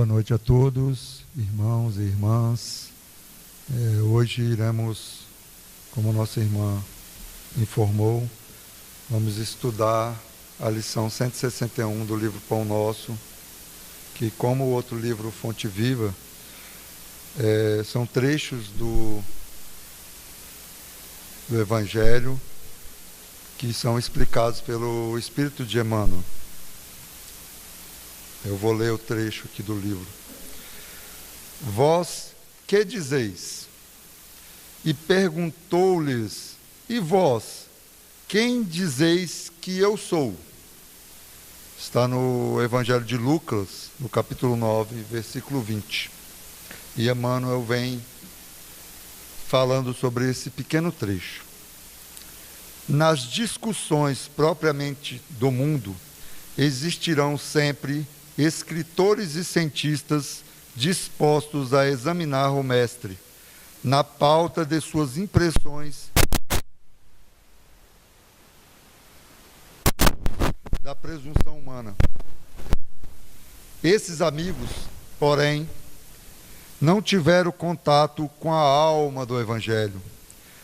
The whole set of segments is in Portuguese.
Boa noite a todos, irmãos e irmãs. Hoje iremos, como nossa irmã informou, vamos estudar a lição 161 do livro Pão Nosso, que, como o outro livro Fonte Viva, são trechos do Evangelho que são explicados pelo Espírito de Emmanuel. Eu vou ler o trecho aqui do livro. Vós, que dizeis? E perguntou-lhes, e vós, quem dizeis que eu sou? Está no Evangelho de Lucas, no capítulo 9, versículo 20. E Emmanuel vem falando sobre esse pequeno trecho. Nas discussões propriamente do mundo, existirão sempre escritores e cientistas dispostos a examinar o mestre na pauta de suas impressões da presunção humana. Esses amigos, porém, não tiveram contato com a alma do Evangelho,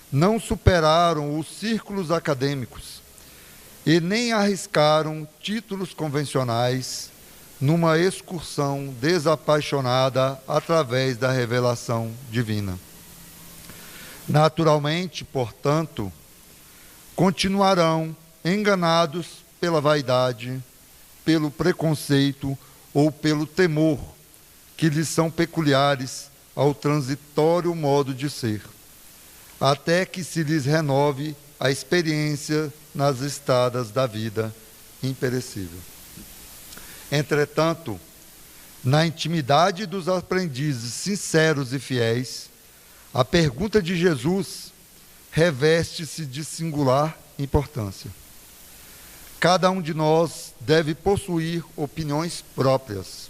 não superaram os círculos acadêmicos e nem arriscaram títulos convencionais numa excursão desapaixonada através da revelação divina. Naturalmente, portanto, continuarão enganados pela vaidade, pelo preconceito ou pelo temor que lhes são peculiares ao transitório modo de ser, até que se lhes renove a experiência nas estradas da vida imperecível. Entretanto, na intimidade dos aprendizes sinceros e fiéis, a pergunta de Jesus reveste-se de singular importância. Cada um de nós deve possuir opiniões próprias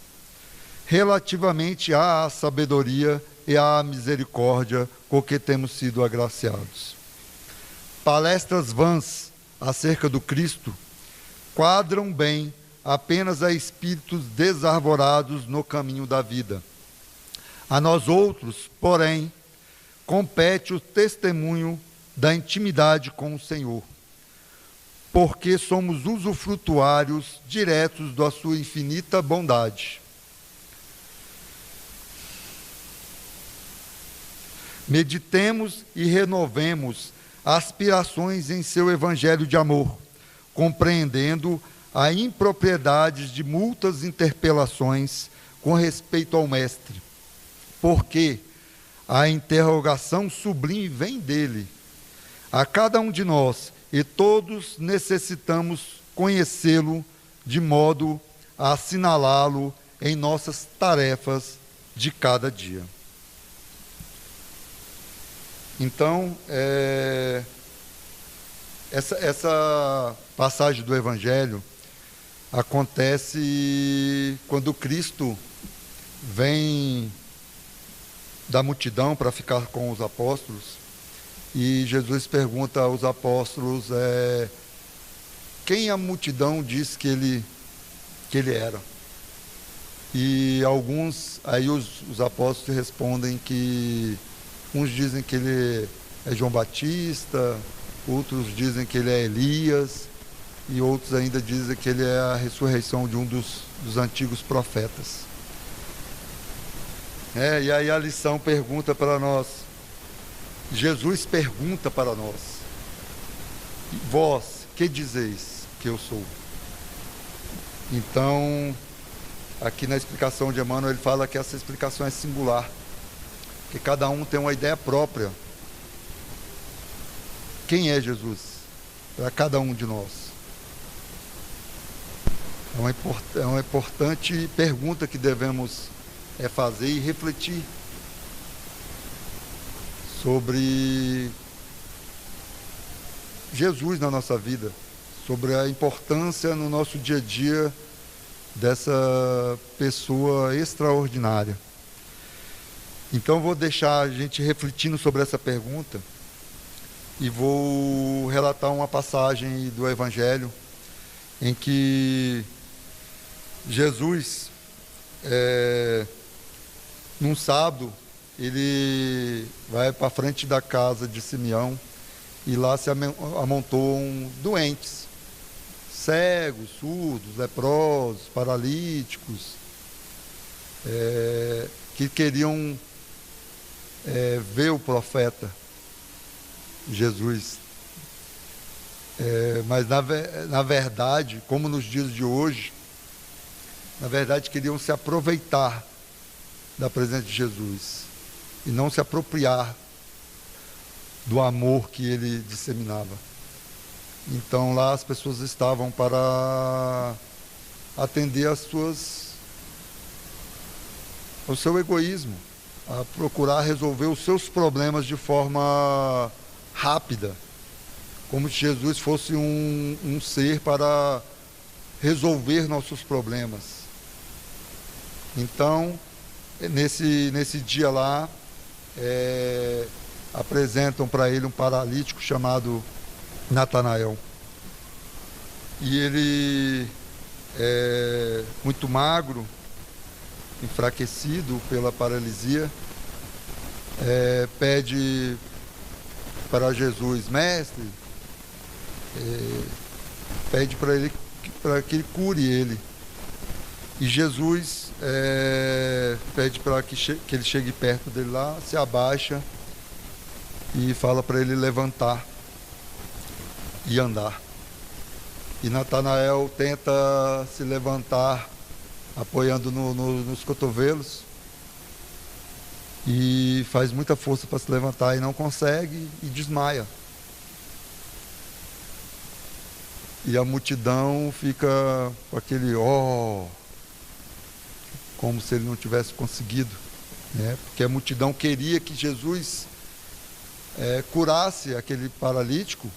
relativamente à sabedoria e à misericórdia com que temos sido agraciados. Palestras vãs acerca do Cristo quadram bem apenas a espíritos desarvorados no caminho da vida. A nós outros, porém, compete o testemunho da intimidade com o Senhor, porque somos usufrutuários diretos da sua infinita bondade. Meditemos e renovemos aspirações em seu evangelho de amor, compreendendo a impropriedade de muitas interpelações com respeito ao Mestre, porque a interrogação sublime vem dele. A cada um de nós, e todos necessitamos conhecê-lo de modo a assinalá-lo em nossas tarefas de cada dia. Então, essa passagem do Evangelho acontece quando Cristo vem da multidão para ficar com os apóstolos, e Jesus pergunta aos apóstolos quem a multidão diz que ele era. E alguns, aí os apóstolos respondem que uns dizem que ele é João Batista, outros dizem que ele é Elias, e outros ainda dizem que ele é a ressurreição de um dos antigos profetas. E aí a lição pergunta para nós, Jesus pergunta para nós, vós, que dizeis que eu sou? Então, aqui na explicação de Emmanuel, ele fala que essa explicação é singular, que cada um tem uma ideia própria. Quem é Jesus? Para cada um de nós. É uma importante pergunta que devemos fazer e refletir sobre Jesus na nossa vida, sobre a importância no nosso dia a dia dessa pessoa extraordinária. Então vou deixar a gente refletindo sobre essa pergunta e vou relatar uma passagem do Evangelho em que Jesus num sábado, ele vai para frente da casa de Simeão e lá se amontoam doentes, cegos, surdos, leprosos, paralíticos, que queriam ver o profeta Jesus. Mas na verdade, como nos dias de hoje, na verdade queriam se aproveitar da presença de Jesus e não se apropriar do amor que ele disseminava. Então lá as pessoas estavam para atender ao seu egoísmo, a procurar resolver os seus problemas de forma rápida, como se Jesus fosse um ser para resolver nossos problemas. Então, nesse dia lá, apresentam para ele um paralítico chamado Natanael. E ele muito magro, enfraquecido pela paralisia, pede para Jesus: mestre, pede para ele para que ele cure ele. E Jesus pede para que ele chegue perto dele lá, se abaixa e fala para ele levantar e andar. E Natanael tenta se levantar apoiando nos cotovelos e faz muita força para se levantar e não consegue e desmaia. E a multidão fica com aquele como se ele não tivesse conseguido, né? Porque a multidão queria que Jesus curasse aquele paralítico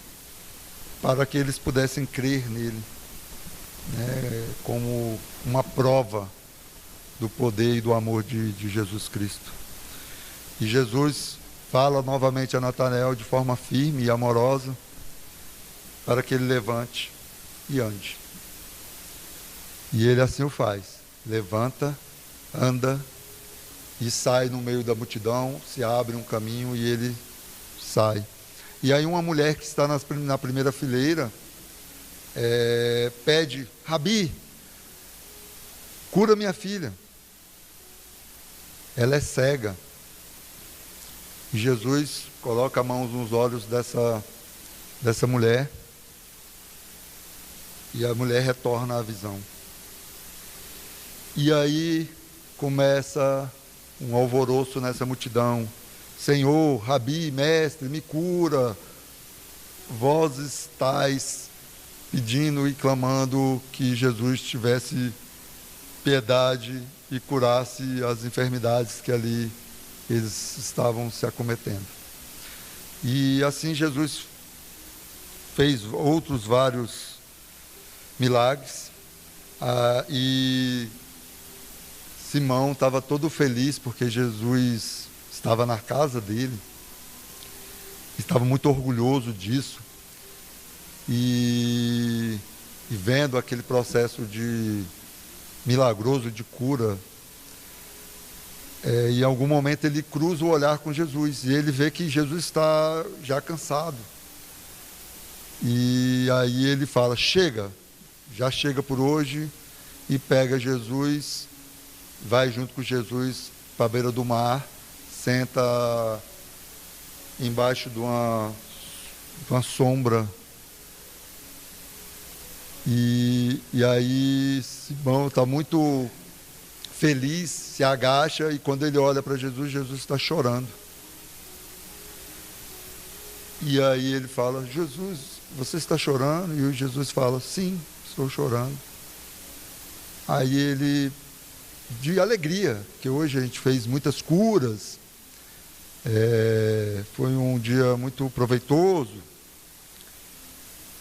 para que eles pudessem crer nele, né? Como uma prova do poder e do amor de Jesus Cristo. E Jesus fala novamente a Natanael de forma firme e amorosa para que ele levante e ande. E ele assim o faz. Levanta, anda e sai no meio da multidão, se abre um caminho e ele sai. E aí uma mulher que está na primeira fileira pede: Rabi, cura minha filha. Ela é cega. E Jesus coloca a mão nos olhos dessa mulher e a mulher retorna à visão. E aí começa um alvoroço nessa multidão: Senhor, Rabi, mestre, me cura. Vozes tais pedindo e clamando que Jesus tivesse piedade e curasse as enfermidades que ali eles estavam se acometendo. E assim Jesus fez outros vários milagres, e Simão estava todo feliz porque Jesus estava na casa dele, estava muito orgulhoso disso, e vendo aquele processo milagroso de cura, em algum momento ele cruza o olhar com Jesus e ele vê que Jesus está já cansado. E aí ele fala: chega, já chega por hoje, e pega Jesus, vai junto com Jesus para a beira do mar, senta embaixo de uma sombra. E aí Simão está muito feliz, se agacha, e quando ele olha para Jesus, Jesus está chorando. E aí ele fala: Jesus, você está chorando? E o Jesus fala: sim, estou chorando. Aí ele, de alegria, que hoje a gente fez muitas curas, foi um dia muito proveitoso,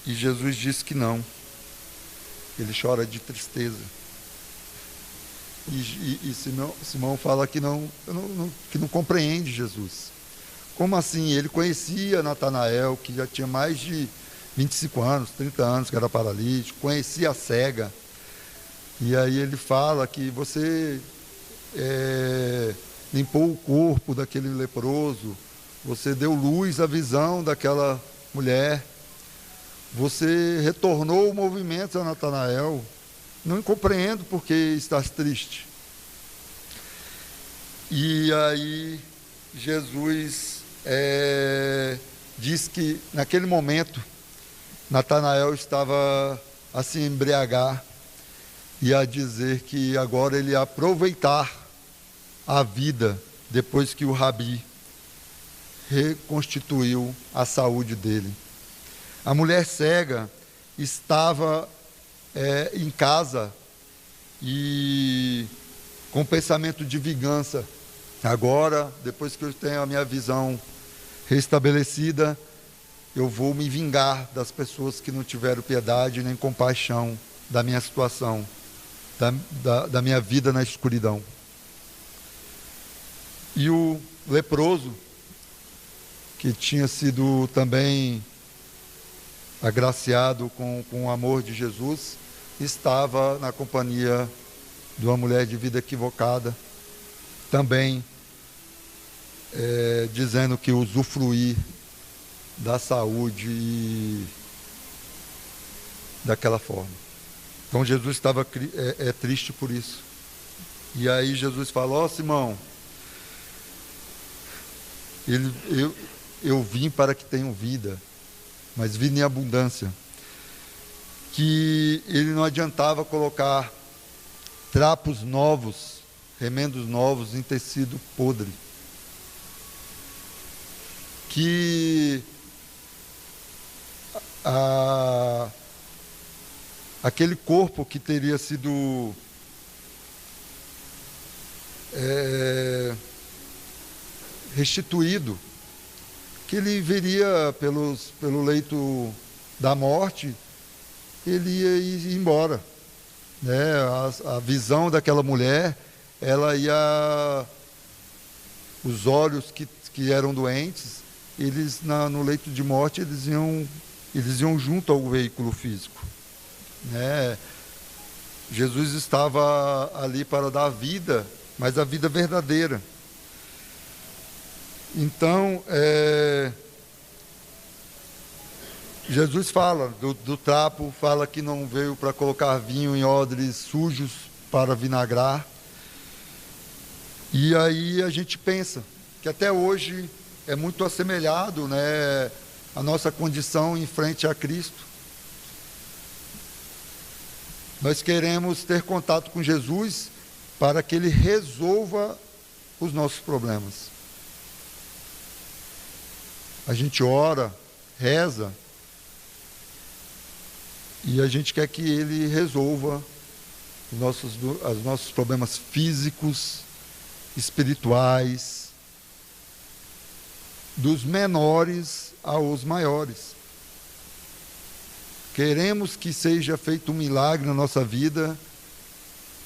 e Jesus disse que não, ele chora de tristeza. E Simão fala que não compreende Jesus. Como assim? Ele conhecia Natanael, que já tinha mais de 25 anos, 30 anos, que era paralítico, conhecia a cega, E aí ele fala que você limpou o corpo daquele leproso, você deu luz à visão daquela mulher, você retornou o movimento a Natanael. Não compreendo por que estás triste. E aí Jesus diz que naquele momento Natanael estava a se embriagar e a dizer que agora ele ia aproveitar a vida depois que o Rabi reconstituiu a saúde dele. A mulher cega estava em casa e com pensamento de vingança. Agora, depois que eu tenho a minha visão restabelecida, eu vou me vingar das pessoas que não tiveram piedade nem compaixão da minha situação, da minha vida na escuridão. E o leproso, que tinha sido também agraciado com o amor de Jesus, estava na companhia de uma mulher de vida equivocada, também dizendo que usufruir da saúde daquela forma. Então Jesus estava triste por isso. E aí Jesus falou: Simão, eu vim para que tenham vida, mas vim em abundância. Que ele não adiantava colocar trapos novos, remendos novos em tecido podre. Que aquele corpo que teria sido restituído, que ele viria pelo leito da morte, ele ia ir embora, né? A visão daquela mulher, ela ia, os olhos que eram doentes, eles no leito de morte eles iam junto ao veículo físico, né? Jesus estava ali para dar vida, mas a vida verdadeira. Então, Jesus fala do trapo, fala que não veio para colocar vinho em odres sujos para vinagrar. E aí a gente pensa que até hoje é muito assemelhado, né, a nossa condição em frente a Cristo. Nós queremos ter contato com Jesus para que Ele resolva os nossos problemas. A gente ora, reza, e a gente quer que Ele resolva os nossos problemas físicos, espirituais, dos menores aos maiores. Queremos que seja feito um milagre na nossa vida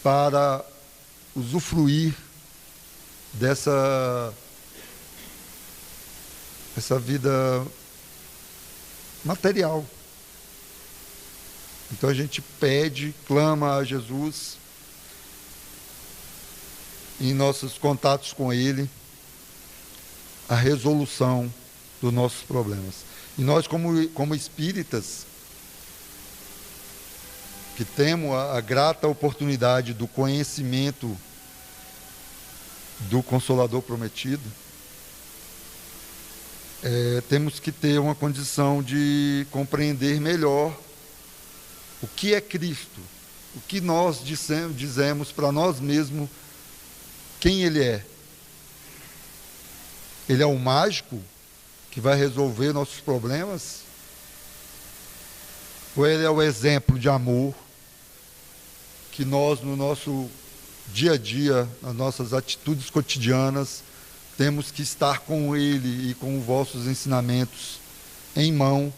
para usufruir dessa vida material. Então a gente pede, clama a Jesus em nossos contatos com Ele a resolução dos nossos problemas. E nós, como espíritas, que temos a grata oportunidade do conhecimento do Consolador prometido, temos que ter uma condição de compreender melhor o que é Cristo, o que nós dizemos para nós mesmos quem Ele é. Ele é o mágico que vai resolver nossos problemas? Ou Ele é o exemplo de amor que nós, no nosso dia a dia, nas nossas atitudes cotidianas, temos que estar com Ele e com os vossos ensinamentos em mão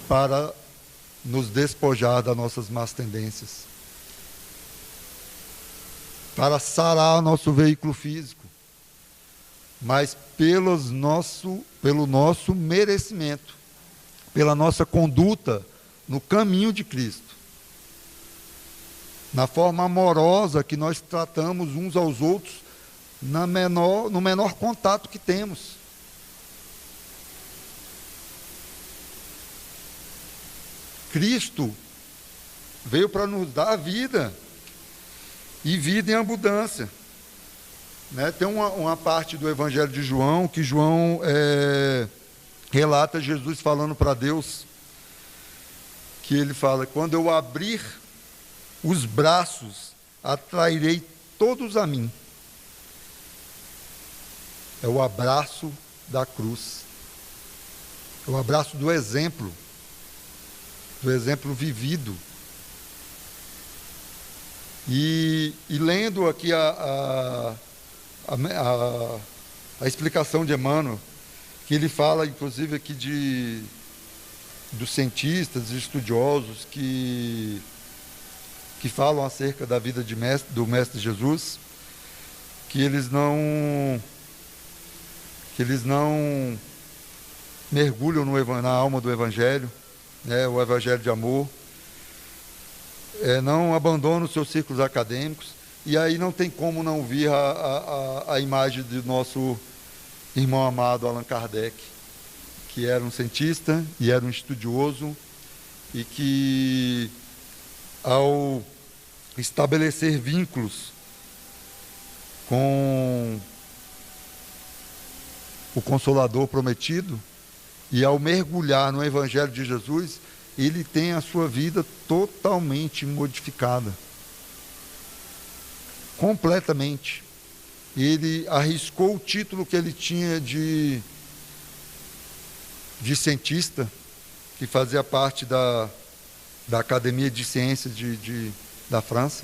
para nos despojar das nossas más tendências, para sarar nosso veículo físico, mas pelo nosso merecimento, pela nossa conduta no caminho de Cristo. na forma amorosa que nós tratamos uns aos outros, no menor contato que temos. Cristo veio para nos dar a vida, e vida em abundância. Né? Tem uma parte do Evangelho de João, que João relata Jesus falando para Deus, que ele fala: quando eu abrir os braços, atrairei todos a mim. É o abraço da cruz, é o abraço do exemplo vivido. E lendo aqui a explicação de Emmanuel, que ele fala inclusive aqui dos cientistas e estudiosos que falam acerca da vida do Mestre Jesus, que eles não mergulham na alma do Evangelho, né, o Evangelho de amor, não abandonam os seus círculos acadêmicos, e aí não tem como não vir a imagem do nosso irmão amado Allan Kardec, que era um cientista e era um estudioso, e que, ao estabelecer vínculos com o Consolador prometido, e ao mergulhar no Evangelho de Jesus, ele tem a sua vida totalmente modificada. Completamente. Ele arriscou o título que ele tinha de cientista, que fazia parte da Academia de Ciências da França.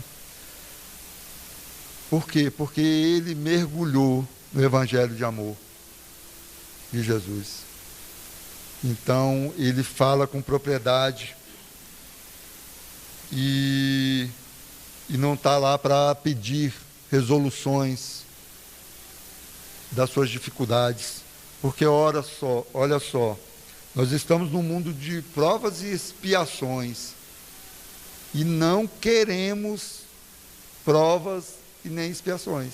Por quê? Porque ele mergulhou no Evangelho de amor de Jesus. Então, ele fala com propriedade e não está lá para pedir resoluções das suas dificuldades. Porque, olha só, nós estamos num mundo de provas e expiações e não queremos provas e nem expiações.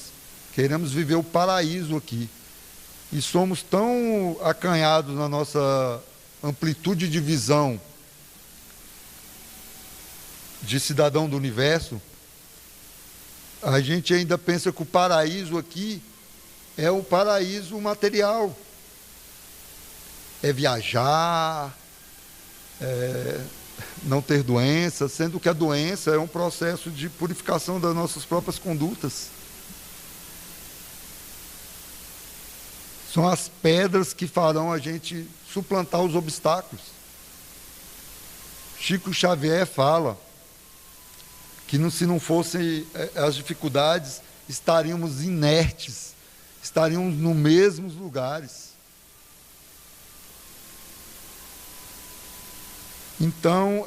Queremos viver o paraíso aqui. E somos tão acanhados na nossa amplitude de visão de cidadão do universo, a gente ainda pensa que o paraíso aqui é o paraíso material. É viajar, não ter doença, sendo que a doença é um processo de purificação das nossas próprias condutas. São as pedras que farão a gente suplantar os obstáculos. Chico Xavier fala que se não fossem as dificuldades, estaríamos inertes, estaríamos nos mesmos lugares. Então,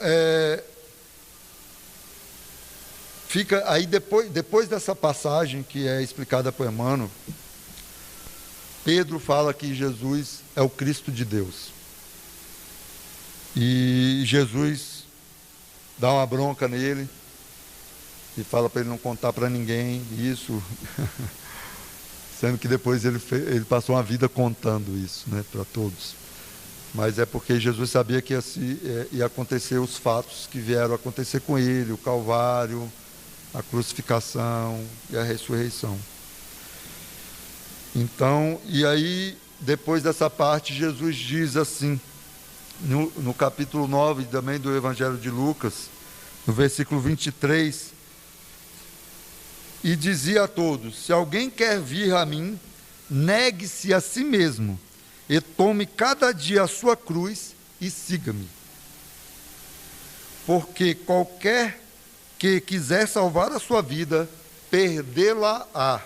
fica aí, depois dessa passagem que é explicada por Emmanuel, Pedro fala que Jesus é o Cristo de Deus. E Jesus dá uma bronca nele e fala para ele não contar para ninguém isso, sendo que depois ele passou uma vida contando isso, né, para todos. Mas é porque Jesus sabia que ia acontecer os fatos que vieram acontecer com ele, o Calvário, a crucificação e a ressurreição. Então, e aí, depois dessa parte, Jesus diz assim, no capítulo 9 também do Evangelho de Lucas, no versículo 23, e dizia a todos: se alguém quer vir a mim, negue-se a si mesmo, e tome cada dia a sua cruz e siga-me. Porque qualquer que quiser salvar a sua vida, perdê-la-á.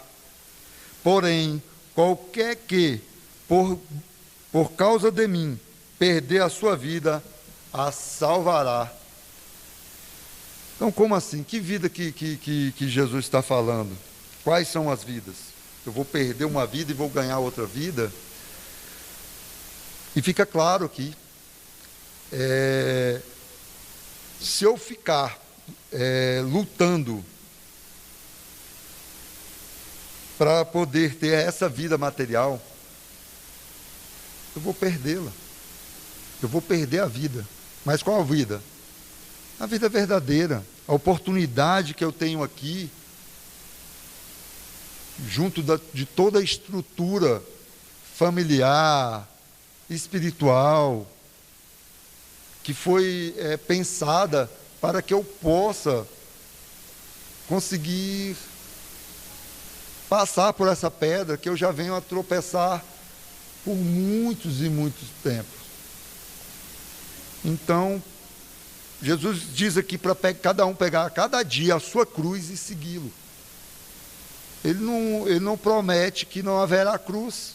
Porém, qualquer que, por causa de mim, perder a sua vida, a salvará. Então, como assim? Que vida que Jesus está falando? Quais são as vidas? Eu vou perder uma vida e vou ganhar outra vida? E fica claro aqui, se eu ficar lutando para poder ter essa vida material, eu vou perdê-la. Eu vou perder a vida. Mas qual a vida? A vida verdadeira. A oportunidade que eu tenho aqui, junto de toda a estrutura familiar, espiritual, que foi pensada para que eu possa conseguir passar por essa pedra que eu já venho a tropeçar por muitos e muitos tempos. Então, Jesus diz aqui para cada um pegar cada dia a sua cruz e segui-lo. Ele não promete que não haverá cruz.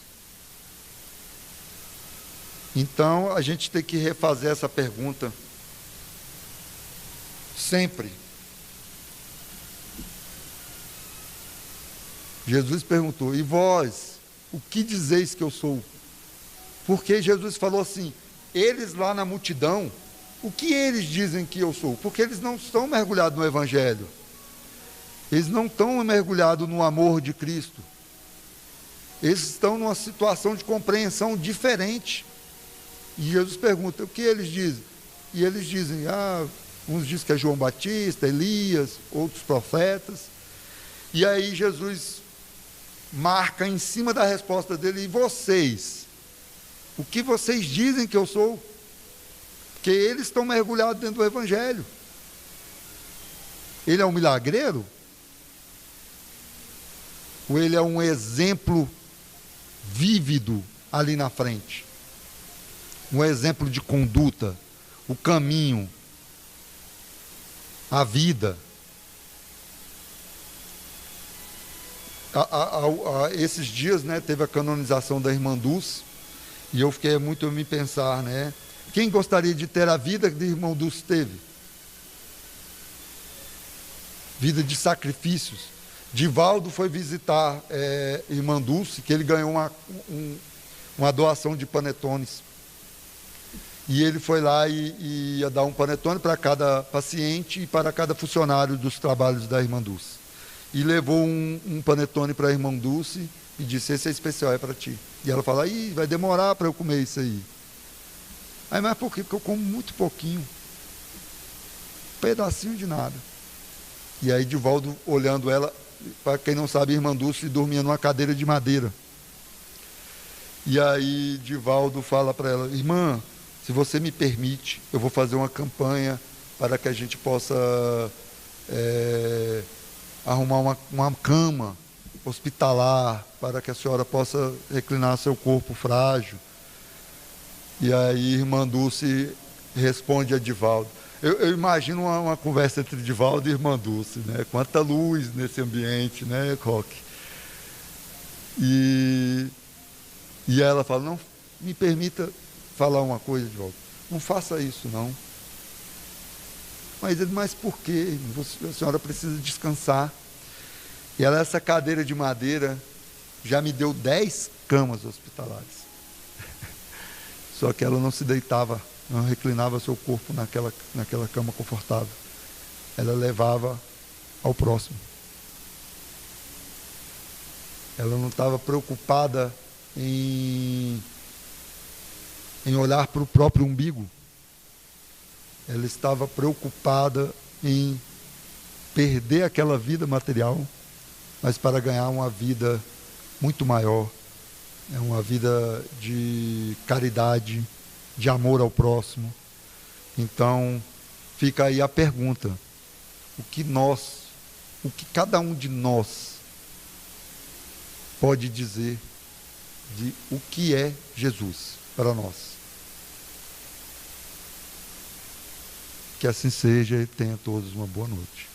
Então, a gente tem que refazer essa pergunta sempre. Jesus perguntou: e vós, o que dizeis que eu sou? Porque Jesus falou assim: eles lá na multidão, o que eles dizem que eu sou? Porque eles não estão mergulhados no Evangelho. Eles não estão mergulhados no amor de Cristo. Eles estão numa situação de compreensão diferente. E Jesus pergunta: o que eles dizem? E eles dizem: uns dizem que é João Batista, Elias, outros profetas. E aí Jesus marca em cima da resposta dele: e vocês? O que vocês dizem que eu sou? Porque eles estão mergulhados dentro do Evangelho. Ele é um milagreiro? Ou ele é um exemplo vívido ali na frente? Um exemplo de conduta, o caminho, a vida. Esses dias, teve a canonização da irmã Dulce, e eu fiquei muito a me pensar, quem gostaria de ter a vida que a irmã Dulce teve? Vida de sacrifícios. Divaldo foi visitar irmã Dulce, que ele ganhou uma doação de panetones. E ele foi lá e ia dar um panetone para cada paciente e para cada funcionário dos trabalhos da irmã Dulce. E levou um panetone para a irmã Dulce e disse: esse é especial, é para ti. E ela fala: vai demorar para eu comer isso aí. Aí, mas por quê? Porque eu como muito pouquinho. Um pedacinho de nada. E aí Divaldo, olhando ela, para quem não sabe, a irmã Dulce dormia numa cadeira de madeira. E aí Divaldo fala para ela: irmã, se você me permite, eu vou fazer uma campanha para que a gente possa arrumar uma cama hospitalar para que a senhora possa reclinar seu corpo frágil. E aí irmã Dulce responde a Divaldo. Eu imagino uma conversa entre Divaldo e irmã Dulce, quanta luz nesse ambiente, Roque? E ela fala: não, me permita falar uma coisa, Divaldo. Não faça isso, não. Mas por quê? A senhora precisa descansar. E ela, essa cadeira de madeira, já me deu 10 camas hospitalares. Só que ela não se deitava, não reclinava seu corpo naquela cama confortável. Ela levava ao próximo. Ela não estava preocupada em olhar para o próprio umbigo. Ela estava preocupada em perder aquela vida material, mas para ganhar uma vida muito maior. É uma vida de caridade, de amor ao próximo. Então, fica aí a pergunta: o que cada um de nós pode dizer de o que é Jesus para nós? Que assim seja e tenha todos uma boa noite.